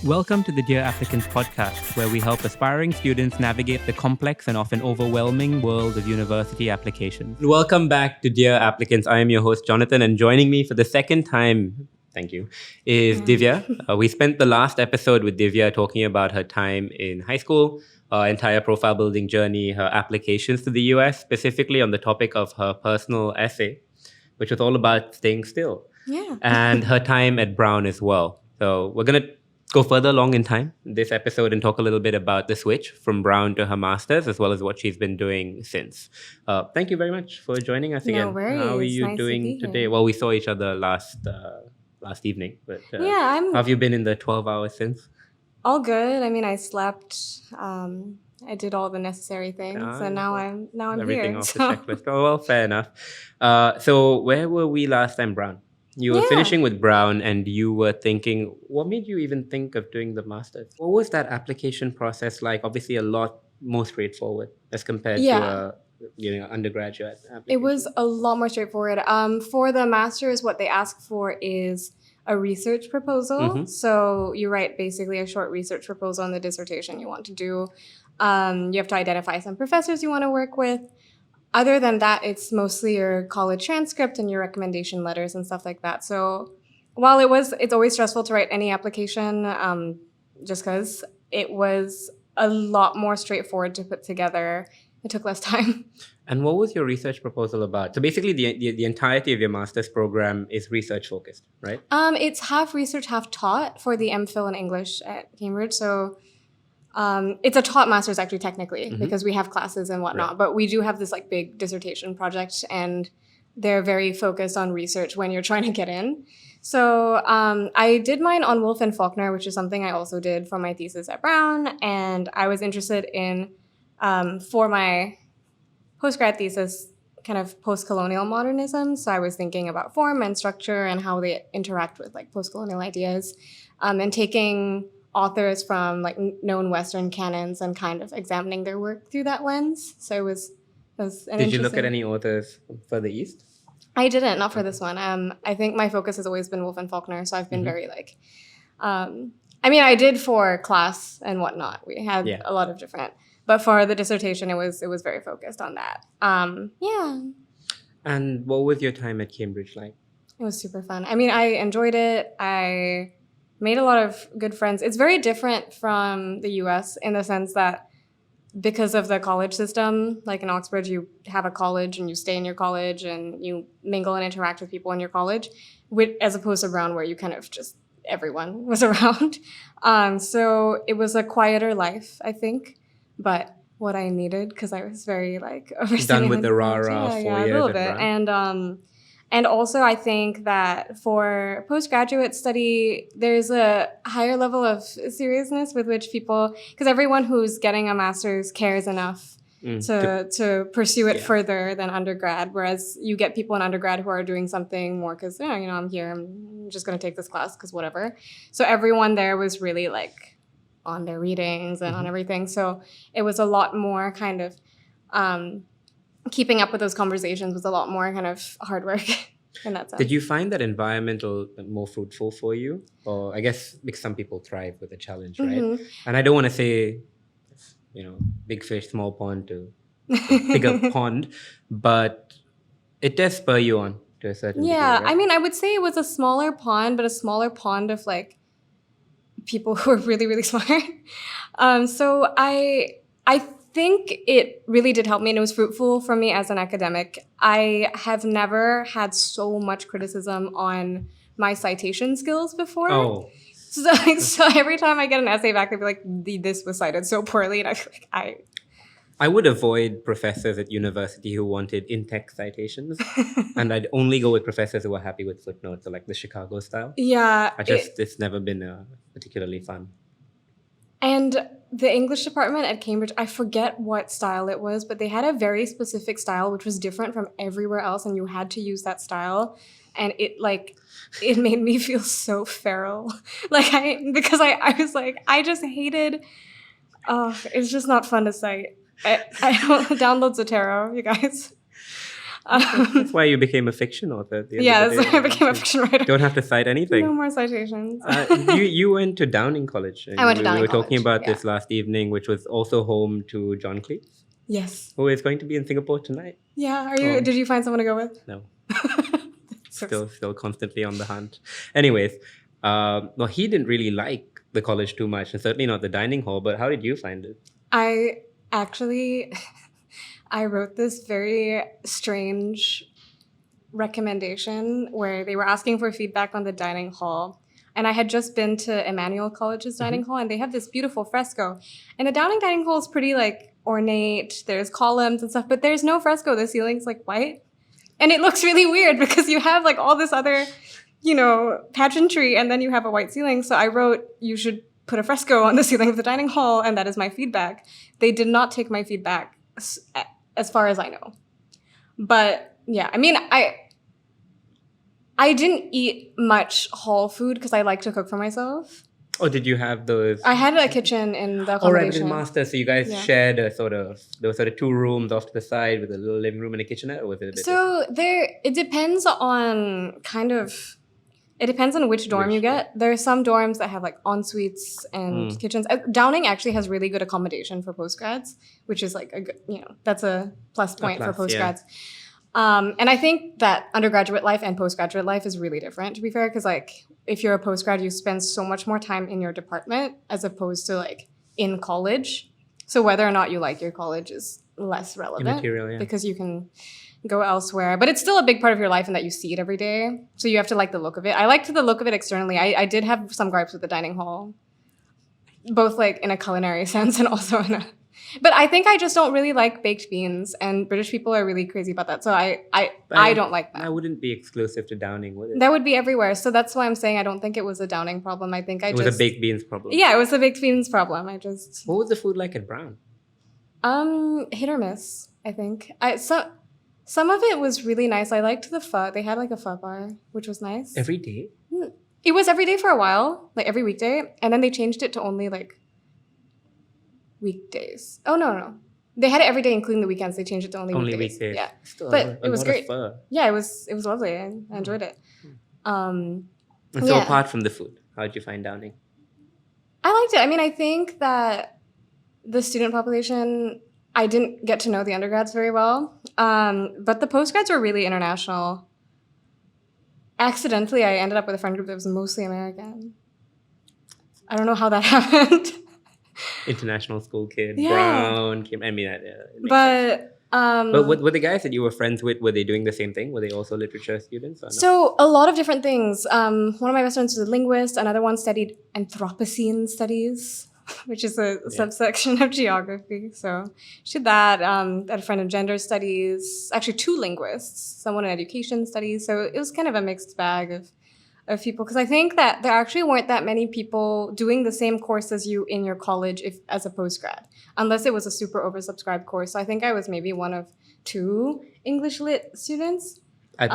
Welcome to the Dear Applicants podcast, where we help aspiring students navigate the complex and often overwhelming world of university applications. Welcome back to Dear Applicants. I am your host, Jonathan, and joining me for the second time, thank you, is Divya. We spent the last episode with Divya talking about her time in high school, her entire profile building journey, her applications to the US, specifically on the topic of her personal essay, which was all about staying still. Yeah. And her time at Brown as well. So we're going to go further along in time in this episode and talk a little bit about the switch from Brown to her master's, as well as what she's been doing since. Thank you very much for joining us again. No worries. How are you Nice to doing be today? here. Well, we saw each other last evening, but Yeah, I'm how have you been in the 12 hours since? all good. I mean, I slept. I did all the necessary things, and now I'm Everything here. off the checklist. Oh, well, fair enough. So where were we last time, Brown? You were Yeah. finishing with Brown and you were thinking, what made you even think of doing the master's? What was that application process like? Obviously a lot more straightforward as compared to a undergraduate application. It was a lot more straightforward. For the master's, what they ask for is a research proposal. Mhm. So you write basically a short research proposal on the dissertation you want to do. You have to identify some professors you want to work with. Other than that, it's mostly your college transcript and your recommendation letters and stuff like that. So while it's always stressful to write any application, just because it was a lot more straightforward to put together. It took less time. And what was your research proposal about? So basically the entirety of your master's program is research focused, right? It's half research, half taught for the MPhil in English at Cambridge. So it's a taught master's actually technically because we have classes and whatnot, but we do have this like big dissertation project and they're very focused on research when you're trying to get in. So I did mine on Woolf and Faulkner, which is something I also did for my thesis at Brown. And I was interested in, for my postgrad thesis, kind of post-colonial modernism. So I was thinking about form and structure and how they interact with like post-colonial ideas and taking authors from like known Western canons and kind of examining their work through that lens. So it was an Did you look at any authors further east? I didn't, not for this one. I think my focus has always been Woolf and Faulkner, so I've been very like, I mean, I did for class and whatnot. We had a lot of different, but for the dissertation, it was very focused on that. Yeah. And what was your time at Cambridge like? It was super fun. I mean, I enjoyed it. I made a lot of good friends. It's very different from the US in the sense that because of the college system, like in Oxford, you have a college and you stay in your college and you mingle and interact with people in your college, as opposed to Brown where you kind of just, everyone was around. So it was a quieter life, I think, but what I needed because I was very like Done with the rah-rah 4 years a little at bit. Brown. And also, I think that for postgraduate study, there's a higher level of seriousness with which people, because everyone who's getting a master's cares enough to pursue it further than undergrad, whereas you get people in undergrad who are doing something more because, I'm here, I'm just going to take this class because whatever. So everyone there was really like on their readings and on everything. So it was a lot more kind of... keeping up with those conversations was a lot more kind of hard work in that sense. Did you find that environmental more fruitful for you? Or I guess because some people thrive with a challenge, right? And I don't want to say, big fish, small pond to bigger pond, but it does spur you on to a certain degree, right? I mean, I would say it was a smaller pond, but a smaller pond of like people who are really, really smart. So I think it really did help me and it was fruitful for me as an academic. I have never had so much criticism on my citation skills before. Oh. So every time I get an essay back, they'd be like, this was cited so poorly. And I feel like I would avoid professors at university who wanted in-text citations. And I'd only go with professors who were happy with footnotes, or like the Chicago style. Yeah. It's never been particularly fun. And the English department at Cambridge, I forget what style it was, but they had a very specific style which was different from everywhere else, and you had to use that style. And it made me feel so feral. Because I was like, I just hated, it's just not fun to cite. I don't download Zotero, you guys. That's why you became a fiction author at the end Yeah, of the that's day. why I became a fiction writer. Don't have to cite anything. No more citations. You went to Downing College. And I went to Downing We were talking College, about this last evening, which was also home to John Cleese, Yes. who is going to be in Singapore tonight. Yeah. Are you? Oh. Did you find someone to go with? No, So- still constantly on the hunt. Anyways, well, he didn't really like the college too much, and certainly not the dining hall. But how did you find it? I actually, I wrote this very strange recommendation where they were asking for feedback on the dining hall. And I had just been to Emmanuel College's dining hall, and they have this beautiful fresco. And the Downing dining hall is pretty like ornate. There's columns and stuff, but there's no fresco. The ceiling's like white. And it looks really weird because you have like all this other, pageantry, and then you have a white ceiling. So I wrote, you should put a fresco on the ceiling of the dining hall, and that is my feedback. They did not take my feedback as far as I know. But yeah, I mean, I didn't eat much hall food because I like to cook for myself. Oh, did you have those? I had a kitchen in the Oh, right, accommodation. with master. So you guys shared there were sort of 2 rooms off to the side with a little living room and a kitchenette, or was it a bit different? It depends on it depends on which dorm you get. There are some dorms that have like en-suites and kitchens. Downing actually has really good accommodation for postgrads, which is like that's a plus point for postgrads. And I think that undergraduate life and postgraduate life is really different, to be fair, because like if you're a postgrad, you spend so much more time in your department as opposed to like in college. So whether or not you like your college is less relevant Immaterial, yeah. because you can go elsewhere. But it's still a big part of your life in that you see it every day. So you have to like the look of it. I liked the look of it externally. I did have some gripes with the dining hall, both like in a culinary sense and also in a... But I think I just don't really like baked beans, and British people are really crazy about that. So I don't like that. That wouldn't be exclusive to Downing, would it? That would be everywhere. So that's why I'm saying I don't think it was a Downing problem. I think It was a baked beans problem. Yeah, it was a baked beans problem. What was the food like at Brown? Hit or miss, I think. Some of it was really nice. I liked the pho. They had like a pho bar, which was nice. Every day? It was every day for a while, like every weekday, and then they changed it to only like weekdays. Oh no. They had it every day, including the weekends. They changed it to only weekdays. Yeah. Still but it was great. Pho. Yeah, it was lovely. I enjoyed it. And so apart from the food, how did you find Downing? I liked it. I mean, I think that the student population, I didn't get to know the undergrads very well, but the postgrads were really international. Accidentally, I ended up with a friend group that was mostly American. I don't know how that happened. International school kid, Yeah. Brown came. I mean, But were the guys that you were friends with, were they doing the same thing? Were they also literature students? Or no? So a lot of different things. One of my best friends was a linguist. Another one studied Anthropocene studies, which is a subsection of geography. So she did that. I had a friend in gender studies. Actually, 2 linguists. Someone in education studies. So it was kind of a mixed bag of people, because I think that there actually weren't that many people doing the same course as you in your college as a postgrad, unless it was a super oversubscribed course. So I think I was maybe one of 2 English lit students At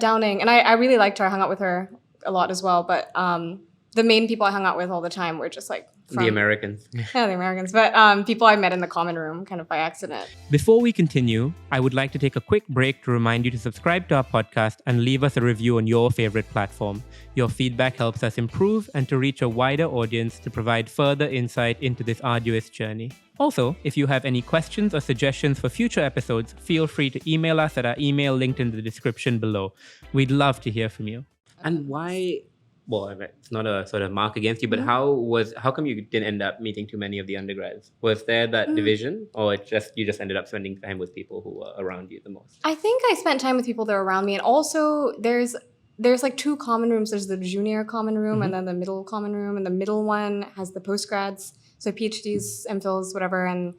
Downing. And I really liked her. I hung out with her a lot as well. But the main people I hung out with all the time were just like The Americans. Yeah, the Americans. But people I met in the common room kind of by accident. Before we continue, I would like to take a quick break to remind you to subscribe to our podcast and leave us a review on your favorite platform. Your feedback helps us improve and to reach a wider audience to provide further insight into this arduous journey. Also, if you have any questions or suggestions for future episodes, feel free to email us at our email linked in the description below. We'd love to hear from you. And why... Well, it's not a sort of mark against you, but how come you didn't end up meeting too many of the undergrads? Was there that division, or you just ended up spending time with people who were around you the most? I think I spent time with people that were around me, and also there's like 2 common rooms. There's the junior common room and then the middle common room, and the middle one has the postgrads, so PhDs, MPhils, whatever. And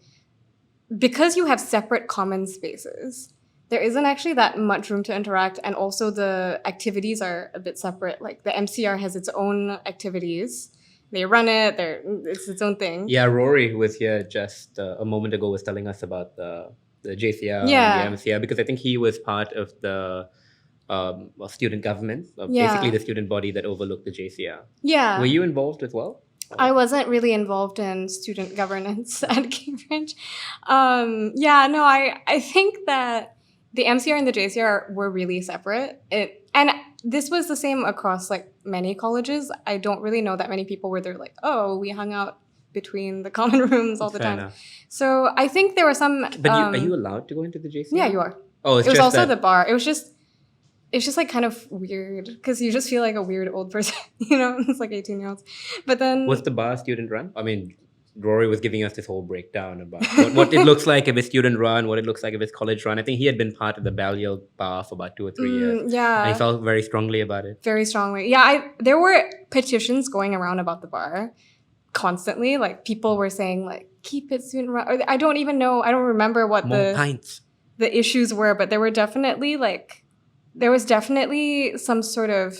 because you have separate common spaces, there isn't actually that much room to interact, and also the activities are a bit separate. Like the MCR has its own activities. They run it, it's its own thing. Yeah, Rory, who was here just a moment ago, was telling us about the JCR and the MCR, because I think he was part of the student government, basically the student body that overlooked the JCR. Yeah. Were you involved as well? I wasn't really involved in student governance at Cambridge. I think that the MCR and the JCR were really separate. And this was the same across like many colleges. I don't really know that many people where they're like, oh, we hung out between the common rooms all the Fair time. enough. So I think there were some. But are you allowed to go into the JCR? Yeah, you are. Oh, it was also the bar. It's just like kind of weird because you just feel like a weird old person, you know? It's like 18-year-olds. But then... Was the bar student run? I mean, Rory was giving us this whole breakdown about what it looks like if it's student run, what it looks like if it's college run. I think he had been part of the Balliol bar for about 2 or 3 years. Yeah. And he felt very strongly about it. Very strongly. Yeah, there were petitions going around about the bar constantly. Like people were saying like, keep it student run. Or I don't even know. I don't remember what More pints. The issues were, but there was definitely some sort of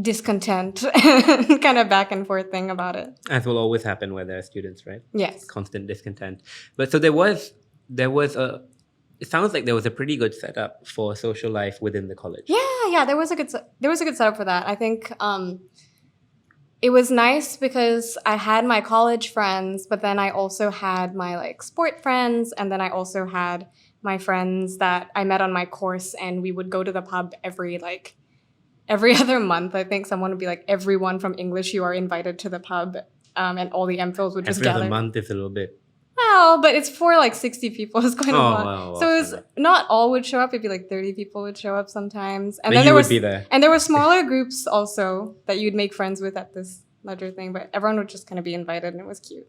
discontent and kind of back and forth thing about it. As will always happen where there are students, right? Yes. Constant discontent. But so there was it sounds like there was a pretty good setup for social life within the college. Yeah, there was a good setup for that. I think it was nice because I had my college friends, but then I also had my like sport friends, and then I also had my friends that I met on my course, and we would go to the pub every other month. I think someone would be like, everyone from English, you are invited to the pub, and all the MPhils would just gather. Every other month is a little bit. Well, but it's for like 60 people. It's quite a lot. Wow, so it was not all would show up. It'd be like 30 people would show up sometimes. And but then you there would be there. And there were smaller groups also that you'd make friends with at this larger thing. But everyone would just kind of be invited, and it was cute.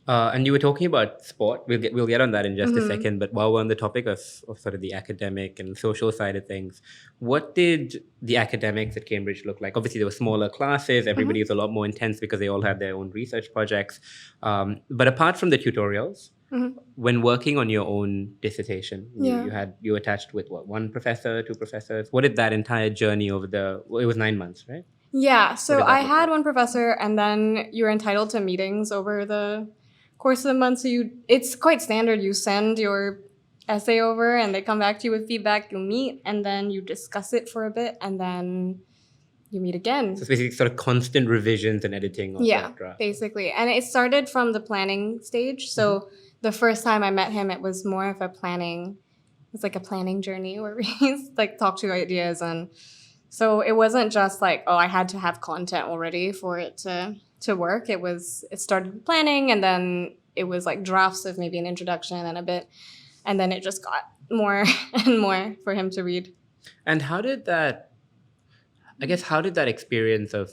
And you were talking about sport. We'll get on that in just a second. But while we're on the topic of sort of the academic and social side of things, what did the academics at Cambridge look like? Obviously, there were smaller classes. Everybody was a lot more intense because they all had their own research projects. But apart from the tutorials, when working on your own dissertation, you attached with what, 1 professor, 2 professors? What did that entire journey it was 9 months, right? Yeah. So I had 1 professor, and then you're entitled to meetings over the course of the month. So it's quite standard. You send your essay over and they come back to you with feedback. You meet and then you discuss it for a bit and then you meet again. So it's basically sort of constant revisions and editing of that draft. Basically. And it started from the planning stage. So the first time I met him, it was more of a planning journey where we like talked through ideas. And so it wasn't just like, oh, I had to have content already for it to work. It started with planning, and then it was like drafts of maybe an introduction and a bit, and then it just got more and more for him to read. And how did that experience of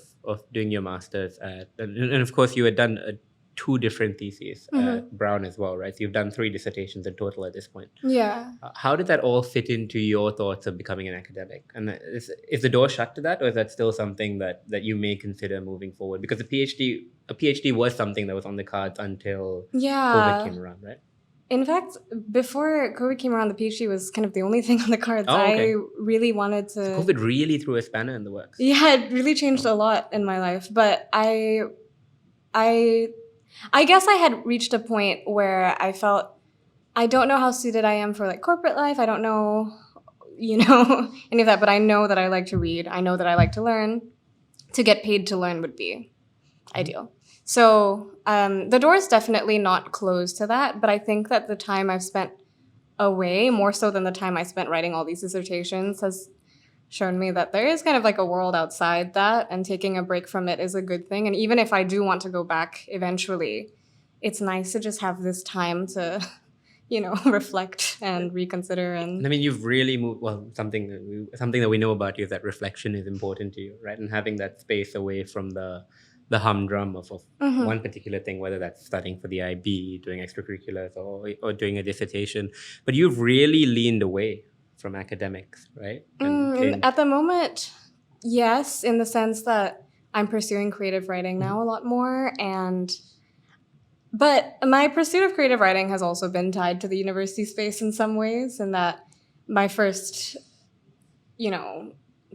doing your master's and of course you had done 2 different theses at Brown as well, right? So you've done 3 dissertations in total at this point. Yeah. How did that all fit into your thoughts of becoming an academic? And is the door shut to that, or is that still something that you may consider moving forward? Because a PhD was something that was on the cards until COVID came around, right? In fact, before COVID came around, the PhD was kind of the only thing on the cards. I really wanted to... So COVID really threw a spanner in the works. Yeah, it really changed a lot in my life. But I guess I had reached a point where I felt, I don't know how suited I am for like corporate life. I don't know, any of that, but I know that I like to read. I know that I like to learn. To get paid to learn would be ideal. So the door is definitely not closed to that, but I think that the time I've spent away, more so than the time I spent writing all these dissertations, has shown me that there is kind of like a world outside that, and taking a break from it is a good thing. And even if I do want to go back eventually, it's nice to just have this time to, reflect and reconsider. And I mean, you've really moved. Well, something that we know about you is that reflection is important to you, right? And having that space away from the humdrum of one particular thing, whether that's studying for the IB, doing extracurriculars, or doing a dissertation. But you've really leaned away from academics, right? At the moment, yes, in the sense that I'm pursuing creative writing now a lot more. But my pursuit of creative writing has also been tied to the university space in some ways, in that my first,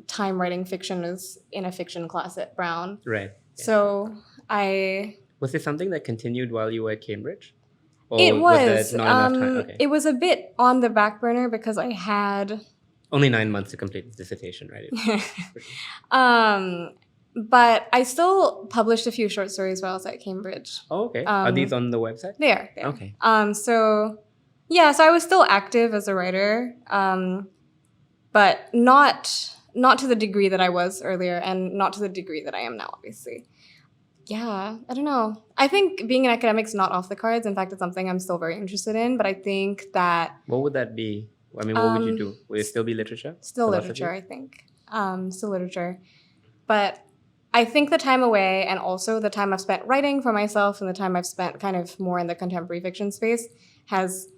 time writing fiction was in a fiction class at Brown. Right. Yeah. So Was this something that continued while you were at Cambridge? It was. Not enough time? Okay. It was a bit on the back burner because I had... Only 9 months to complete the dissertation, right? But I still published a few short stories while I was at Cambridge. Oh, okay. Are these on the website? They are. Okay. Yeah, so I was still active as a writer, but not to the degree that I was earlier, and not to the degree that I am now, obviously. Yeah, I don't know. I think being an academic's not off the cards. In fact, it's something I'm still very interested in. But I think that What would that be? I mean, what would you do? Would it still be literature? Still Philosophy? literature, I think. Still literature. But I think the time away, and also the time I've spent writing for myself and the time I've spent kind of more in the contemporary fiction space, has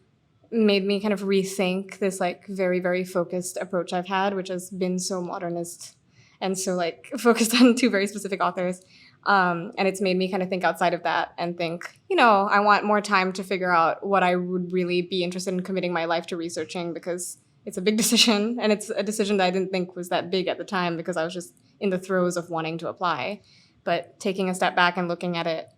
made me kind of rethink this like very, very focused approach I've had, which has been so modernist and so like focused on two very specific authors. And it's made me kind of think outside of that and think, I want more time to figure out what I would really be interested in committing my life to researching, because it's a big decision, and it's a decision that I didn't think was that big at the time because I was just in the throes of wanting to apply. But taking a step back and looking at it,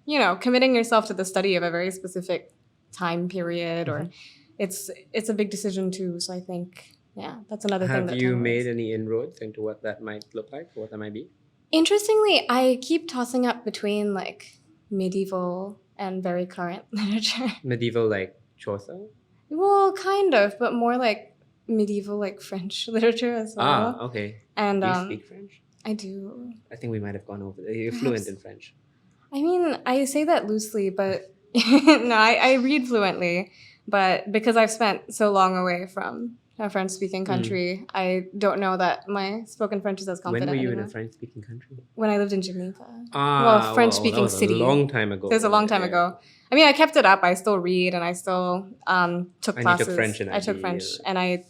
committing yourself to the study of a very specific time period, or it's a big decision too. So I think, that's another thing. Have you made any inroads into what that might look like, or what that might be? Interestingly, I keep tossing up between like medieval and very current literature. Medieval, like Chaucer? Well, kind of, but more like medieval, like French literature as well. Okay. And do you speak French? I do. I think we might have gone over there. You're fluent in French. I mean, I say that loosely, but no, I read fluently. But because I've spent so long away from a French-speaking country, I don't know that my spoken French is as confident When were you anymore. in a French-speaking country? When I lived in Geneva. Well, French-speaking city. A long time ago. It was a long time ago. I mean, I kept it up. I still read, and I still took classes. You took French in I took French, and I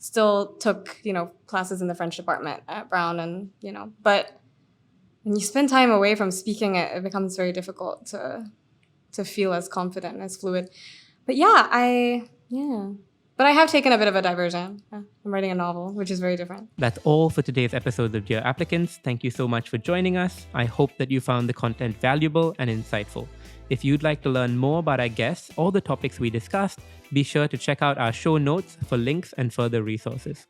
still took, classes in the French department at Brown, and, but when you spend time away from speaking it, it becomes very difficult to feel as confident and as fluid. But But I have taken a bit of a diversion. I'm writing a novel, which is very different. That's all for today's episode of Dear Applicants. Thank you so much for joining us. I hope that you found the content valuable and insightful. If you'd like to learn more about our guests or the topics we discussed, be sure to check out our show notes for links and further resources.